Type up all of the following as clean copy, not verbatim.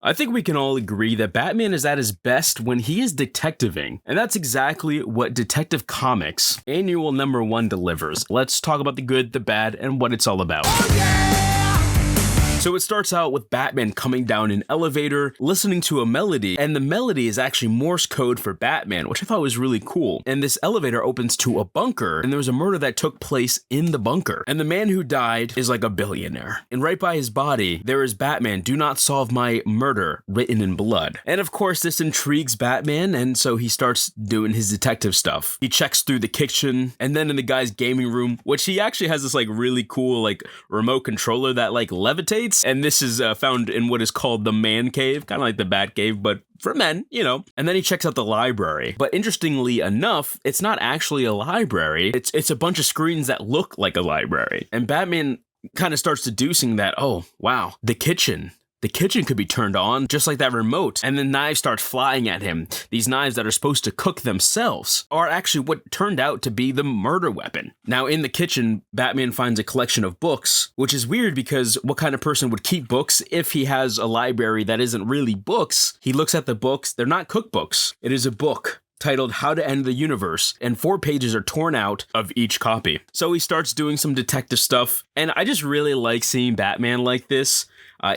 I think we can all agree that Batman is at his best when he is detectiving, and that's exactly what Detective Comics Annual #1 delivers. Let's talk about the good, the bad, and what it's all about. So it starts out with Batman coming down an elevator, listening to a melody, and the melody is actually Morse code for Batman, which I thought was really cool. And this elevator opens to a bunker, and there was a murder that took place in the bunker. And the man who died is like a billionaire. And right by his body, there is Batman, "Do not solve my murder," written in blood. And of course, this intrigues Batman, and so he starts doing his detective stuff. He checks through the kitchen, and then in the guy's gaming room, which he actually has this like really cool like remote controller that like levitates. And this is found in what is called the man cave, kind of like the Bat Cave, but for men, you know. And then he checks out the library. But interestingly enough, it's not actually a library. It's a bunch of screens that look like a library. And Batman kind of starts deducing that, oh, wow, the kitchen could be turned on just like that remote, and then knives start flying at him. These knives that are supposed to cook themselves are actually what turned out to be the murder weapon. Now in the kitchen, Batman finds a collection of books, which is weird because what kind of person would keep books if he has a library that isn't really books? He looks at the books, they're not cookbooks. It is a book titled How to End the Universe, and 4 pages are torn out of each copy. So he starts doing some detective stuff, and I just really like seeing Batman like this.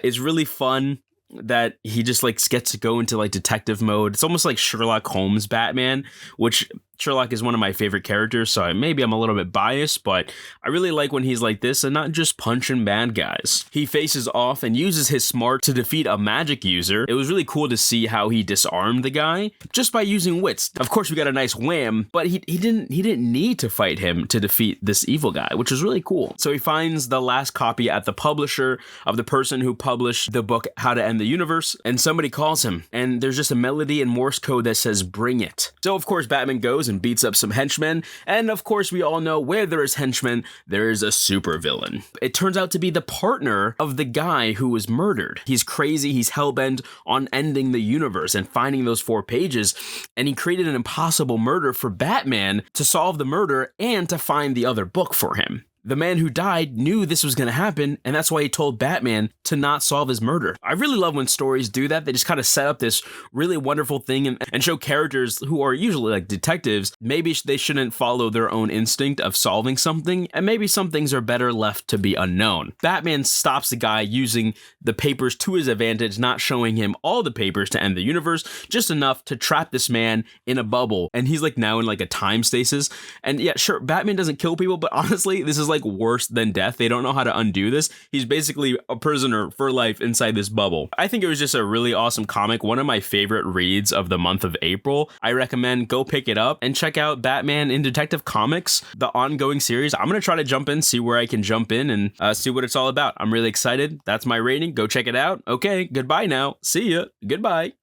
It's really fun that he just like gets to go into like detective mode. It's almost like Sherlock Holmes Batman, which Sherlock is one of my favorite characters, so maybe I'm a little bit biased, but I really like when he's like this and not just punching bad guys. He faces off and uses his smart to defeat a magic user. It was really cool to see how he disarmed the guy just by using wits. Of course, we got a nice wham, but he didn't need to fight him to defeat this evil guy, which was really cool. So he finds the last copy at the publisher of the person who published the book How to End the Universe, and somebody calls him, and there's just a melody in Morse code that says "bring it." So of course Batman goes and beats up some henchmen, and of course we all know where there is henchmen, there is a supervillain. It turns out to be the partner of the guy who was murdered. He's crazy, he's hellbent on ending the universe and finding those 4 pages, and he created an impossible murder for Batman to solve the murder and to find the other book for him. The man who died knew this was going to happen, and that's why he told Batman to not solve his murder. I really love when stories do that. They just kind of set up this really wonderful thing and show characters who are usually like detectives, maybe they shouldn't follow their own instinct of solving something, and maybe some things are better left to be unknown. Batman stops the guy using the papers to his advantage, not showing him all the papers to end the universe, just enough to trap this man in a bubble, and he's like now in like a time stasis. And yeah, sure, Batman doesn't kill people, but honestly, this is like worse than death. They don't know how to undo this. He's basically a prisoner for life inside this bubble. I think it was just a really awesome comic, one of my favorite reads of the month of April. I recommend go pick it up and check out Batman in Detective Comics, the ongoing series. I'm going to try to jump in, see where I can jump in and see what it's all about. I'm really excited. That's my rating. Go check it out. Okay, goodbye now. See ya. Goodbye.